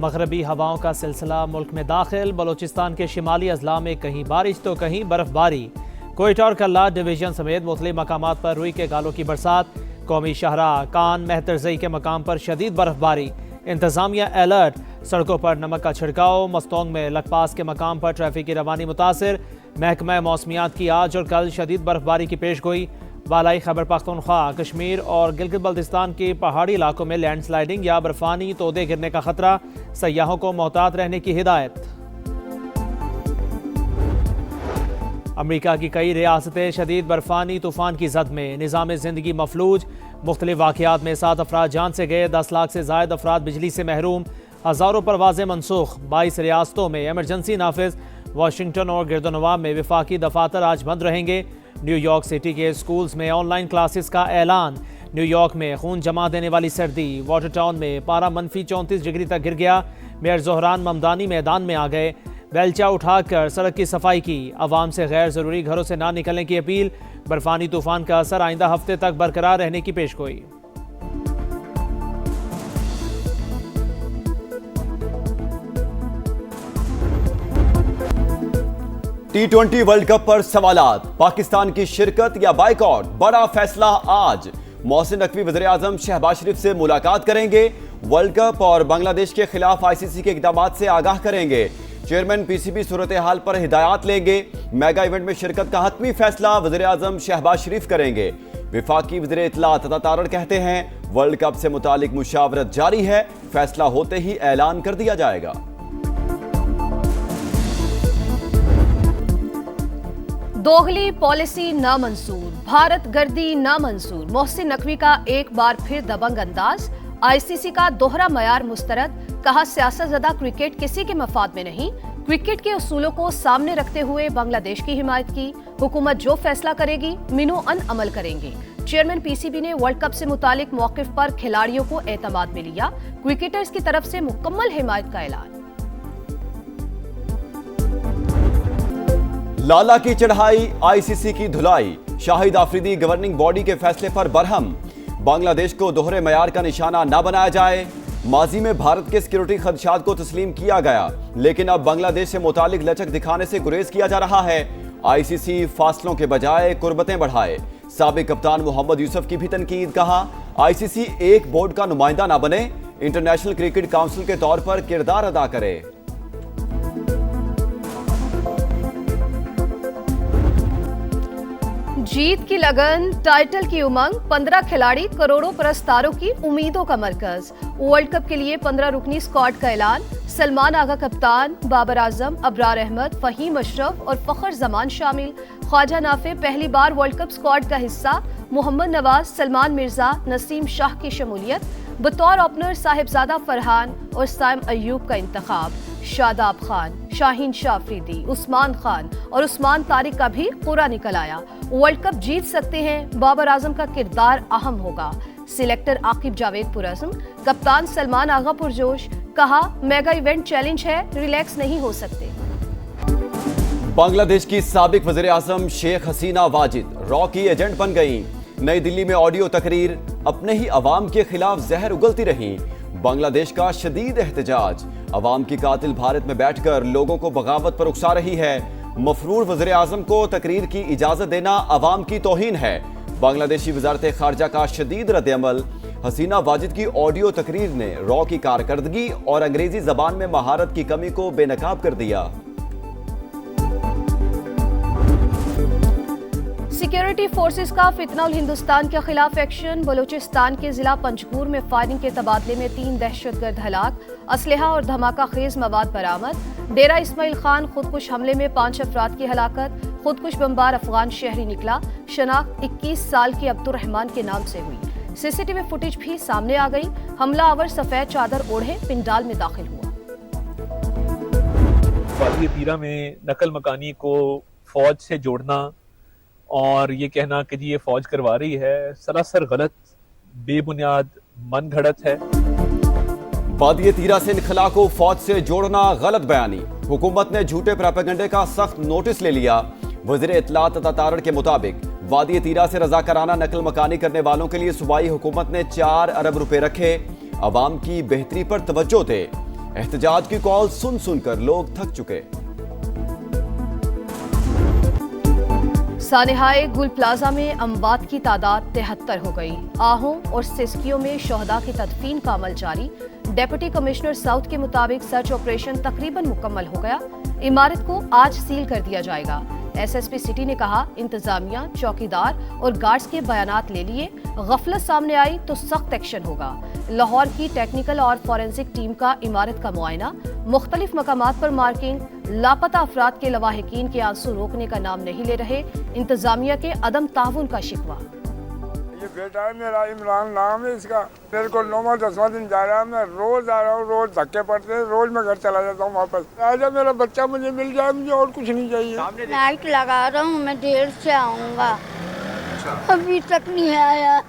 मगरबी हवाओं का सिलसिला मुल्क में दाखिल। बलूचिस्तान के शिमाली अजला में कहीं बारिश तो कहीं बर्फबारी। कोयटा और कल्ला डिवीजन समेत मुख्तलिफ मकामात पर रुई के गालों की बरसात। कौमी शाहराह कान मेहतरजई के मकाम पर शदीद बर्फबारी। इंतजामिया अलर्ट। सड़कों पर नमक का छिड़काव। मस्तोंग में लखपास के मकाम पर ट्रैफिक की रवानी मुतासिर। महकमा मौसमियात की आज और कल शदीद बर्फबारी की पेशगोई। बालाई खैबर पख्तूनख्वा, कश्मीर और गिलगित बल्तिस्तान के पहाड़ी इलाकों में लैंडस्लाइडिंग या बर्फानी तोदे गिरने का खतरा। सयाहों को मोहतात रहने की हिदायत। अमरीका की कई रियासतें शदीद बर्फानी तूफान की जद में। निज़ाम ज़िंदगी मफलूज। मुख्तलिफ वाक़यात में 7 अफराद जान से गए। 10 लाख से ज़ायद अफराद बिजली से महरूम। हज़ारों परवाज़ें मनसूख। 22 रियासतों में एमरजेंसी नाफिज। वाशिंगटन और गिरदोनवाब में विफाकी दफातर आज बंद रहेंगे। न्यूयॉर्क सिटी के स्कूल्स में ऑनलाइन क्लासेस का ऐलान। न्यूयॉर्क में खून जमा देने वाली सर्दी। वाटर टाउन में पारा -34 डिग्री तक गिर गया। मेयर ज़ोहरान ममदानी मैदान में आ गए। बेलचा उठाकर सड़क की सफाई की। अवाम से गैर ज़रूरी घरों से ना निकलने की अपील। बर्फानी तूफान का असर आइंदा हफ्ते तक बरकरार रहने की पेशगोई। T20 वर्ल्ड कप पर सवालात। पाकिस्तान की शिरकत या बाइकआउट, बड़ा फैसला आज। मोहसिन नकवी वज़ीर-ए-आज़म शहबाज शरीफ से मुलाकात करेंगे। वर्ल्ड कप और बांग्लादेश के खिलाफ ICC के इक़दामात से आगाह करेंगे। चेयरमैन PCB सूरत हाल पर हिदायत लेंगे। मेगा इवेंट में शिरकत का हतमी फैसला वज़ीर-ए-आज़म शहबाज शरीफ करेंगे। विफाकी वज़ीर इत्तलात अता तारड़ कहते हैं वर्ल्ड कप से मुतालिक मुशावरत जारी है, फैसला होते ही ऐलान कर दिया जाएगा। दोगली पॉलिसी नामंजूर, भारत गर्दी नामंजूर। मोहसिन नकवी का एक बार फिर दबंग अंदाज। ICC का दोहरा मयार मुस्तरद। कहा सियासतज़दा क्रिकेट किसी के मफाद में नहीं, क्रिकेट के उसूलों को सामने रखते हुए बांग्लादेश की हिमायत की। हुकूमत जो फैसला करेगी मिनो अन अमल करेंगे। चेयरमैन PCB ने वर्ल्ड कप से मुतालिक मौकिफ पर खिलाड़ियों को एतमाद में लिया। क्रिकेटर्स की तरफ से मुकम्मल हिमायत का ऐलान। लाला की चढ़ाई, ICC की धुलाई। शाहिद आफरीदी गवर्निंग बॉडी के फैसले पर बरहम। बांग्लादेश को दोहरे मयार का निशाना न बनाया जाए। माजी में भारत के सिक्योरिटी खदशात को तस्लीम किया गया, लेकिन अब बांग्लादेश से मुतालिक लचक दिखाने से गुरेज किया जा रहा है। ICC फासलों के बजाय कुर्बतें बढ़ाए। साबिक कप्तान मोहम्मद यूसुफ की भी तनकीद। कहा ICC एक बोर्ड का नुमाइंदा ना बने, इंटरनेशनल क्रिकेट काउंसिल के तौर पर किरदार अदा करे। जीत की लगन, टाइटल की उमंग। 15 खिलाड़ी, करोड़ों पुरस्कारों की उम्मीदों का मरकज। वर्ल्ड कप के लिए 15 रुकनी स्क्वाड का ऐलान। सलमान आगा कप्तान, बाबर आजम, अबरार अहमद, फहीम अशरफ और फखर जमान शामिल। ख्वाजा नाफे पहली बार वर्ल्ड कप स्क्वाड का हिस्सा। मोहम्मद नवाज, सलमान मिर्जा, नसीम शाह की शमूलियत। बतौर ओपनर साहिबजादा फरहान और साइम अयूब का इंतखाब। शादाब खान, शाहीन शाह अफरीदी, उस्मान खान और उस्मान तारिक का भी पूरा निकल आया। वर्ल्ड कप जीत सकते हैं, बाबर आजम का किरदार अहम होगा। सिलेक्टर आकिब जावेद पुरज़्म, कप्तान सलमान आगा पुरजोश। कहा मेगा इवेंट चैलेंज है, रिलैक्स नहीं हो सकते। बांग्लादेश की साबिक वज़ीर-ए-आज़म शेख हसीना वाजिद रॉ की एजेंट बन गईं। नई दिल्ली में ऑडियो तकरीर। अपने ही अवाम के खिलाफ जहर उगलती रहीं। बांग्लादेश का शदीद एहतजाज। अवाम की कातिल भारत में बैठकर लोगों को बगावत पर उकसा रही है। मफरूर वज़ीर-ए-आज़म को तकरीर की इजाजत देना अवाम की तौहीन है। बांग्लादेशी वज़ारत खारजा का शदीद रद्द-ए-अमल। हसीना वाजिद की ऑडियो तकरीर ने रॉ की कारकर्दगी और अंग्रेजी जबान में महारत की कमी को बेनकाब कर दिया। सिक्योरिटी फोर्सेस का फितनउल हिंदुस्तान के खिलाफ एक्शन। बलूचिस्तान के जिला पंजगूर में फायरिंग के तबादले में 3 दहशतगर्द हलाक। असलहा और धमाका खेज मवाद बरामद। डेरा इस्माइल खान खुदकुश हमले में 5 अफराद की हलाकत। खुदकुश बमबार अफगान शहरी निकला। शनाख्त 21 साल के अब्दुर्रहमान के नाम से हुई। CCTV फुटेज भी सामने आ गई। हमला आवर सफेद चादर ओढ़े पिंडाल में दाखिल हुआ। वादी तीरा में नकल मकानी को फौज से जोड़ना और ये कहना कि जी ये फौज करवा रही है, सरासर गलत, बेबुनियाद, मन घड़त है। वादी तीरा से इनखला को फौज से जोड़ना गलत बयानी। हुकूमत ने झूठे प्रोपेगेंडे का सख्त नोटिस ले लिया। वज़ीर इत्तलात अता तारड़ के मुताबिक वादी तीरा से रजाकाराना नकल मकानी करने वालों के लिए सूबाई हुकूमत ने 4 अरब रुपए रखे। अवाम की बेहतरी पर तवज्जो दे। एहतजाज की कॉल सुन सुनकर लोग थक चुके। सानेहाए गुल प्लाजा में अमवात की तादाद 73 हो गई। आहों और सिस्कियों में शोहदा की तदफीन का अमल जारी। डेप्यूटी कमिश्नर साउथ के मुताबिक सर्च ऑपरेशन तकरीबन मुकम्मल हो गया। इमारत को आज सील कर दिया जाएगा। एसएसपी सिटी ने कहा, इंतजामिया, चौकीदार और गार्ड्स के बयानात ले लिए। गफलत सामने आई तो सख्त एक्शन होगा। लाहौर की टेक्निकल और फॉरेंसिक टीम का इमारत का मुआयना, मुख्तलिफ मकामात पर मार्किंग। लापता अफराद के लवाहिकीन के आंसू रोकने का नाम नहीं ले रहे। इंतजामिया के अदम ताउन का शिकवा। ये बेटा है मेरा, इमरान नाम है इसका। मेरे को 9वां 10वां दिन जा रहा है। मैं रोज आ रहा हूँ, रोज धक्के पड़ते हैं, रोज मैं घर चला जाता हूँ वापस। आजा मेरा बच्चा मुझे मिल जाए, मुझे और कुछ नहीं चाहिए। लाइट लगा रहा हूँ, मैं देर से आऊँगा। अभी तक नहीं आया।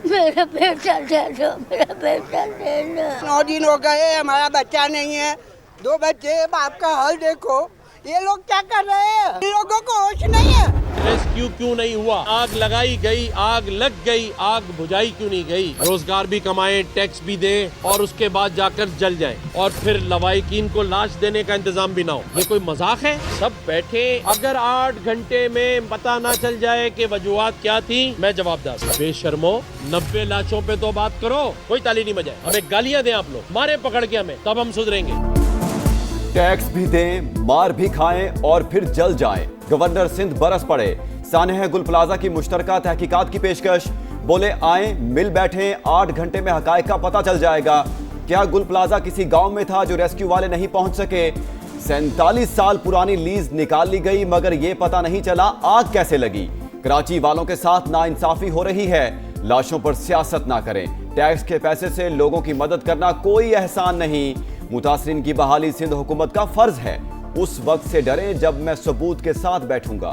मेरा बेटा दे दो, मेरा बेटा दे दो। 9 दिन हो गए, हमारा बच्चा नहीं है। 2 बच्चे, बाप का हाल देखो। ये लोग क्या कर रहे हैं? इन लोगों को होश नहीं है। रेस्क्यू क्यों नहीं हुआ? आग लगाई गई, आग लग गई, आग बुझाई क्यों नहीं गई? रोजगार भी कमाएं, टैक्स भी दें और उसके बाद जाकर जल जाएं और फिर लवाहिकीन को लाश देने का इंतजाम भी ना हो। ये कोई मजाक है? सब बैठे, अगर 8 घंटे में पता ना चल जाए कि वजूहात क्या थी, मैं जवाबदार। बेशर्मो, 90 लाशों पे तो बात करो, कोई ताली नहीं बजाए। हमें गालियां दें आप लोग, मारे पकड़ के हमें, तब हम सुधरेंगे। टैक्स भी दें, मार भी खाएं और फिर जल जाएं। गवर्नर सिंध बरस पड़े। सानेह गुल प्लाजा की मुश्तरका तहकीकात की पेशकश। बोले आए, मिल बैठे, 8 घंटे में हकायक का पता चल जाएगा। क्या गुल प्लाजा किसी गांव में था जो रेस्क्यू वाले नहीं पहुंच सके? 47 साल पुरानी लीज निकाल ली गई, मगर यह पता नहीं चला आग कैसे लगी। कराची वालों के साथ नाइंसाफी हो रही है। लाशों पर सियासत ना करें। टैक्स के पैसे से लोगों की मदद करना कोई एहसान नहीं। मुतासरीन की बहाली सिंध हुकूमत का फर्ज है। उस वक्त से डरें जब मैं सबूत के साथ बैठूंगा।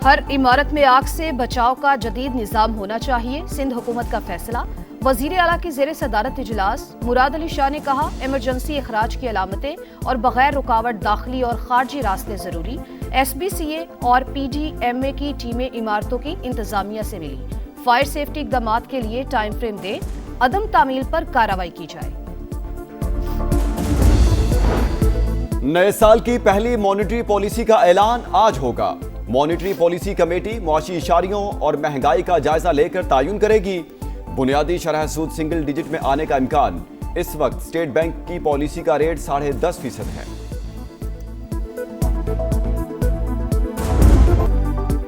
हर इमारत में आग से बचाव का जदीद निजाम होना चाहिए, सिंध हुकूमत का फैसला। वजीर आला की जेर सदारत इजलास। मुराद अली शाह ने कहा, इमरजेंसी अखराज की अलामतें और बगैर रुकावट दाखिली और खारजी रास्ते जरूरी। SBCA और PDMA की टीमें इमारतों की इंतजामिया से मिली। फायर सेफ्टी इकदामात के लिए टाइम फ्रेम दें। अदम तामील पर कार्रवाई की जाए। नए साल की पहली मॉनेटरी पॉलिसी का ऐलान आज होगा। मॉनेटरी पॉलिसी कमेटी मुआशी इशारियों और महंगाई का जायजा लेकर तायुन करेगी। बुनियादी शरह सूद सिंगल डिजिट में आने का इम्कान। इस वक्त स्टेट बैंक की पॉलिसी का रेट 10.5% है।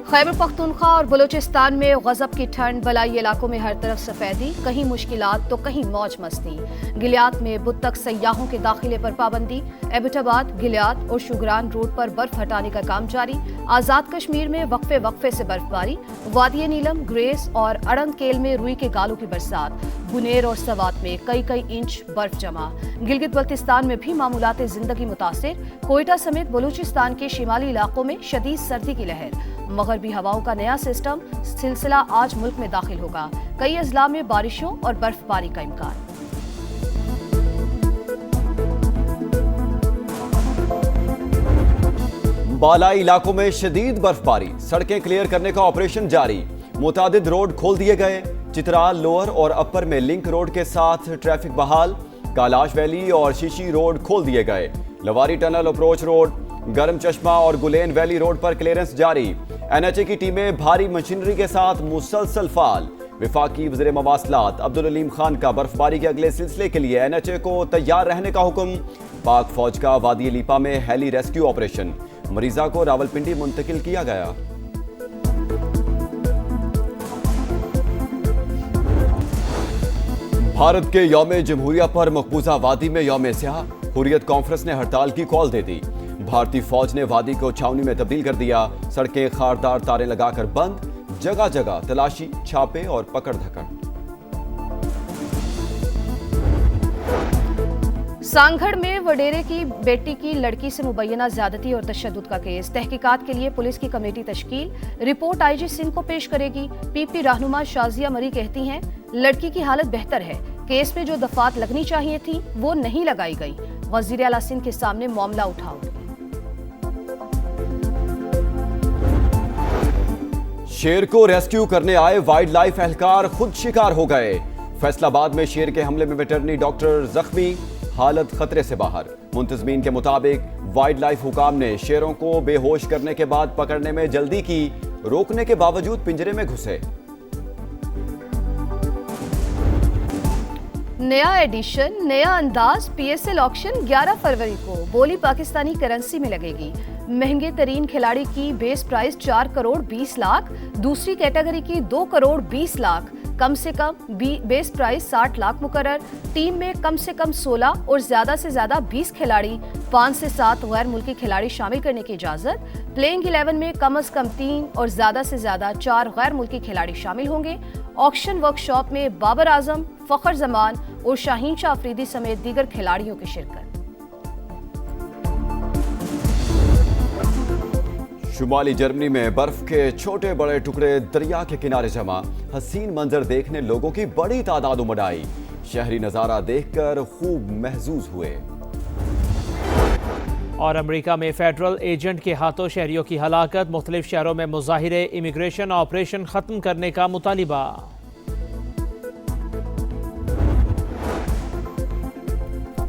खैबर पख्तूनख्वा और बलूचिस्तान में गजब की ठंड। बलाई इलाकों में हर तरफ सफेदी, कहीं मुश्किलात तो कहीं मौज मस्ती। गिलियात में बुध तक सयाहों के दाखिले पर पाबंदी। एबटाबाद, गिलियात और शुगरान रोड पर बर्फ हटाने का काम जारी। आजाद कश्मीर में वक्फे से बर्फबारी। वादी नीलम, ग्रेस और अड़ंग केल में रुई के गालों की बरसात। बुनेर और सवात में कई इंच बर्फ जमा। गिलगित बल्तिस्तान में भी मामूलात जिंदगी मुतासिर। कोयटा समेत बलूचिस्तान के शिमाली इलाकों में शदीद सर्दी की लहर। मगरबी हवाओं का नया सिलसिला आज मुल्क में दाखिल होगा। कई अजला में बारिशों और बर्फबारी का इम्कान। बालाई इलाकों में शदीद बर्फबारी। सड़कें क्लियर करने का ऑपरेशन जारी। मुतादिद रोड खोल दिए गए। चित्राल लोअर और अपर में लिंक रोड के साथ ट्रैफिक बहाल। कालाश वैली और शीशी रोड खोल दिए गए। लवारी टनल अप्रोच रोड, गरम चश्मा और गुलेन वैली रोड पर क्लियरेंस जारी। NHA की टीमें भारी मशीनरी के साथ मुसलसल फाल। विफाकी वज़ीर मवासलात अब्दुल अलीम खान का बर्फबारी के अगले सिलसिले के लिए NHA को तैयार रहने का हुक्म। पाक फौज का वादी लीपा में हेली रेस्क्यू ऑपरेशन। मरीजा को रावलपिंडी मुंतकिल किया गया। भारत के यौम जमहूरिया पर मकबूजा वादी में यौम स्याह। हुर्रियत कॉन्फ्रेंस ने हड़ताल की कॉल दे दी। भारतीय फौज ने वादी को छावनी में तब्दील कर दिया। सड़कें खारदार तारे लगाकर बंद। जगह जगह तलाशी, छापे और पकड़ धकड़। सांगढ़ में वडेरे की बेटी की लड़की से मुबैना ज्यादती और तशद्दुद का केस। तहकीकात के लिए पुलिस की कमेटी तश्कील। रिपोर्ट IG सिंध को पेश करेगी। PP रहनुमा शाजिया मरी कहती हैं, लड़की की हालत बेहतर है। केस में जो दफात लगनी चाहिए थी वो नहीं लगाई गई। वजीर आला सिंध के सामने मामला उठाओ। शेर को रेस्क्यू करने आए वाइल्ड लाइफ एहलकार खुद शिकार हो गए। फैसलाबाद में शेर के हमले में वेटरनरी डॉक्टर जख्मी, हालत खतरे से बाहर। मुंतजमीन के मुताबिक वाइल्ड लाइफ हुकाम ने शेरों को बेहोश करने के बाद पकड़ने में जल्दी की, रोकने के बावजूद पिंजरे में घुसे। नया एडिशन, नया अंदाज। पीएसएल ऑक्शन 11 फरवरी को बोली पाकिस्तानी करेंसी में लगेगी। महंगे तरीन खिलाड़ी की बेस प्राइस 4 करोड़ 20 लाख, दूसरी कैटेगरी की 2 करोड़ 20 लाख, कम से कम बेस प्राइस 60 लाख मुकर्रर। टीम में कम से कम 16 और ज्यादा से ज्यादा 20 खिलाड़ी, 5 से 7 गैर मुल्की खिलाड़ी शामिल करने की इजाजत। प्लेइंग 11 में कम से कम 3 और ज्यादा से ज्यादा 4 गैर मुल्की खिलाड़ी शामिल होंगे। ऑक्शन वर्कशॉप में बाबर आजम, फखर जमान और शाहीन शाह अफरीदी समेत दीगर खिलाड़ियों की शिरकत। शुमाली जर्मनी में बर्फ के छोटे बड़े टुकड़े दरिया के किनारे जमा, हसीन मंजर देखने लोगों की बड़ी तादाद उमड़ आई। शहरी नजारा देखकर खूब महजूज हुए। और अमेरिका में फेडरल एजेंट के हाथों शहरियों की हलाकत, मुख्तलिफ शहरों में मुजाहिरे, इमिग्रेशन ऑपरेशन खत्म करने का मुतालिबा।